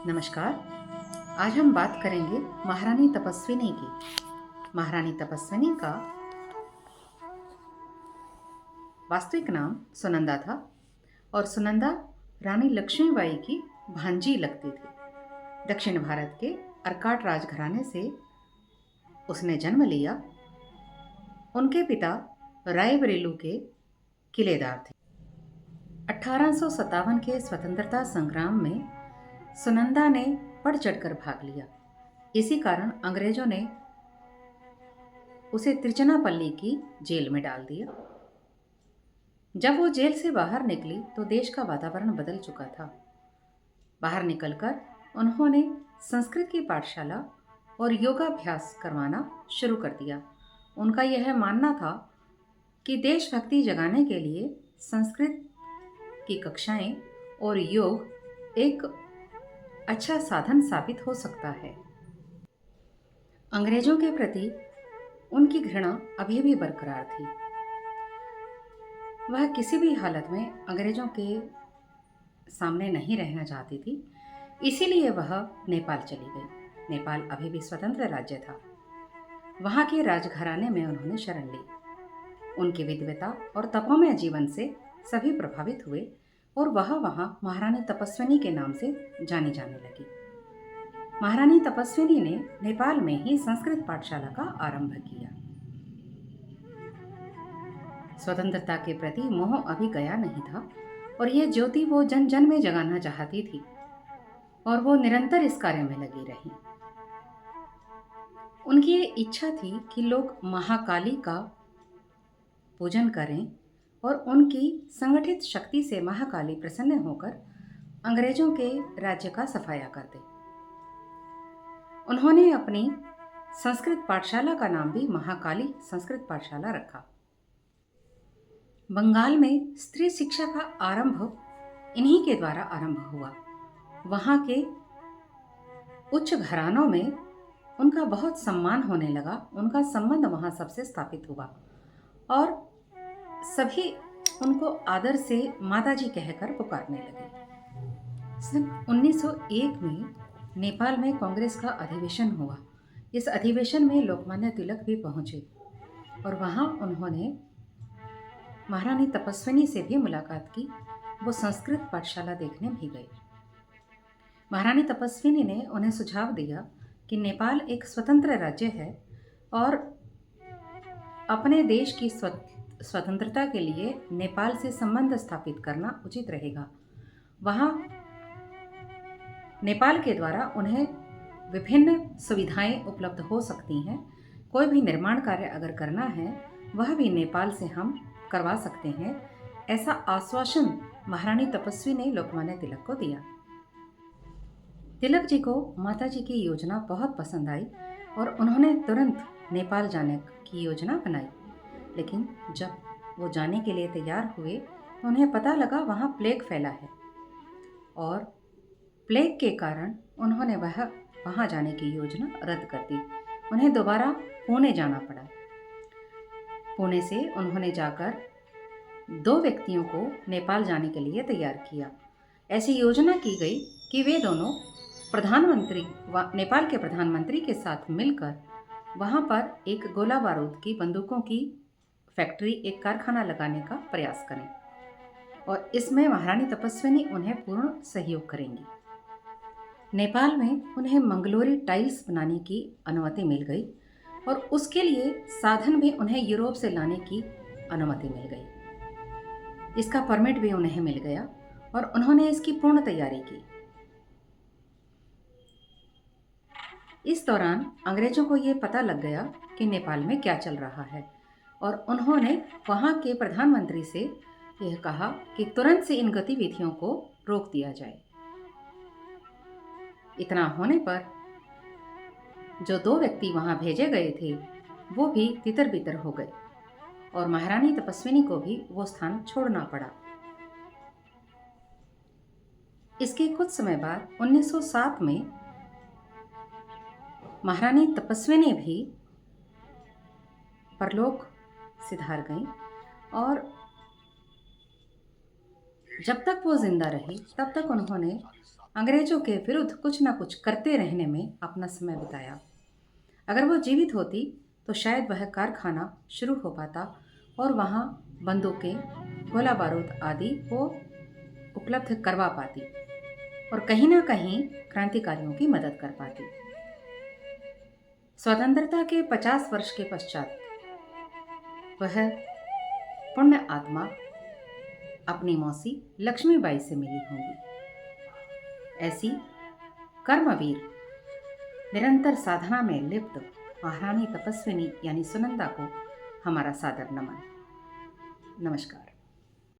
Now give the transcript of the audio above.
नमस्कार। आज हम बात करेंगे महारानी तपस्विनी की। महारानी तपस्विनी का वास्तविक नाम सुनंदा था और सुनंदा रानी लक्ष्मीबाई की भांजी लगती थी। दक्षिण भारत के अर्काट राजघराने से उसने जन्म लिया। उनके पिता रायबरेली के किलेदार थे। 1857 के स्वतंत्रता संग्राम में सुनंदा ने बढ़ चढ़कर भाग लिया। इसी कारण अंग्रेजों ने उसे तिरुचिरापल्ली की जेल में डाल दिया। जब वो जेल से बाहर निकली तो देश का वातावरण बदल चुका था। बाहर निकलकर उन्होंने संस्कृत की पाठशाला और योगाभ्यास करवाना शुरू कर दिया। उनका यह मानना था कि देशभक्ति जगाने के लिए संस्कृत की कक्षाएं और योग एक अच्छा साधन साबित हो सकता है। अंग्रेजों के प्रति उनकी घृणा अभी भी बरकरार थी। वह किसी भी हालत में अंग्रेजों के सामने नहीं रहना चाहती थी, इसीलिए वह नेपाल चली गई। नेपाल अभी भी स्वतंत्र राज्य था। वहाँ के राजघराने में उन्होंने शरण ली। उनकी विद्वता और तपोमय जीवन से सभी प्रभावित हुए और वह वहाँ महारानी तपस्विनी के नाम से जानी जाने लगी। महारानी तपस्विनी ने नेपाल में ही संस्कृत पाठशाला का आरंभ किया। स्वतंत्रता के प्रति मोह अभी गया नहीं था और यह ज्योति वो जन जन में जगाना चाहती थी और वो निरंतर इस कार्य में लगी रही। उनकी ये इच्छा थी कि लोग महाकाली का पूजन करें और उनकी संगठित शक्ति से महाकाली प्रसन्न होकर अंग्रेजों के राज्य का सफाया कर दे। उन्होंने अपनी संस्कृत पाठशाला का नाम भी महाकाली संस्कृत पाठशाला रखा। बंगाल में स्त्री शिक्षा का आरंभ इन्हीं के द्वारा आरंभ हुआ। वहाँ के उच्च घरानों में उनका बहुत सम्मान होने लगा। उनका संबंध वहाँ सबसे स्थापित हुआ और सभी उनको आदर से माताजी कहकर पुकारने लगे। सन 1901 में नेपाल में कांग्रेस का अधिवेशन हुआ। इस अधिवेशन में लोकमान्य तिलक भी पहुँचे और वहाँ उन्होंने महारानी तपस्विनी से भी मुलाकात की। वो संस्कृत पाठशाला देखने भी गए। महारानी तपस्विनी ने उन्हें सुझाव दिया कि नेपाल एक स्वतंत्र राज्य है और अपने देश की स्वतंत्रता के लिए नेपाल से संबंध स्थापित करना उचित रहेगा। वहाँ नेपाल के द्वारा उन्हें विभिन्न सुविधाएं उपलब्ध हो सकती हैं। कोई भी निर्माण कार्य अगर करना है वह भी नेपाल से हम करवा सकते हैं। ऐसा आश्वासन महारानी तपस्वी ने लोकमान्य तिलक को दिया। तिलक जी को माता जी की योजना बहुत पसंद आई और उन्होंने तुरंत नेपाल जाने की योजना बनाई। लेकिन जब वो जाने के लिए तैयार हुए तो उन्हें पता लगा वहाँ प्लेग फैला है और प्लेग के कारण उन्होंने वहाँ जाने की योजना रद्द कर दी। उन्हें दोबारा पुणे जाना पड़ा। पुणे से उन्होंने जाकर 2 व्यक्तियों को नेपाल जाने के लिए तैयार किया। ऐसी योजना की गई कि वे दोनों प्रधानमंत्री नेपाल के प्रधानमंत्री के साथ मिलकर वहाँ पर एक गोला बारूद की बंदूकों की फैक्ट्री, एक कारखाना लगाने का प्रयास करें और इसमें महारानी तपस्विनी उन्हें पूर्ण सहयोग करेंगी। नेपाल में उन्हें मंगलोरी टाइल्स बनाने की अनुमति मिल गई और उसके लिए साधन भी उन्हें यूरोप से लाने की अनुमति मिल गई। इसका परमिट भी उन्हें मिल गया और उन्होंने इसकी पूर्ण तैयारी की। इस दौरान अंग्रेजों को ये पता लग गया कि नेपाल में क्या चल रहा है और उन्होंने वहाँ के प्रधानमंत्री से यह कहा कि तुरंत से इन गतिविधियों को रोक दिया जाए। इतना होने पर जो 2 व्यक्ति वहाँ भेजे गए थे वो भी तितर बितर हो गए और महारानी तपस्विनी को भी वो स्थान छोड़ना पड़ा। इसके कुछ समय बाद 1907 में महारानी तपस्विनी भी परलोक सिधार गई और जब तक वो जिंदा रही तब तक उन्होंने अंग्रेजों के विरुद्ध कुछ न कुछ करते रहने में अपना समय बिताया। अगर वो जीवित होती तो शायद वह कारखाना शुरू हो पाता और वहाँ बंदूकें, गोला बारूद आदि वो उपलब्ध करवा पाती और कहीं ना कहीं क्रांतिकारियों की मदद कर पाती। स्वतंत्रता के 50 वर्ष के पश्चात वह पुण्य आत्मा अपनी मौसी लक्ष्मीबाई से मिली होंगी। ऐसी कर्मवीर, निरंतर साधना में लिप्त महारानी तपस्विनी यानी सुनंदा को हमारा सादर नमन। नमस्कार।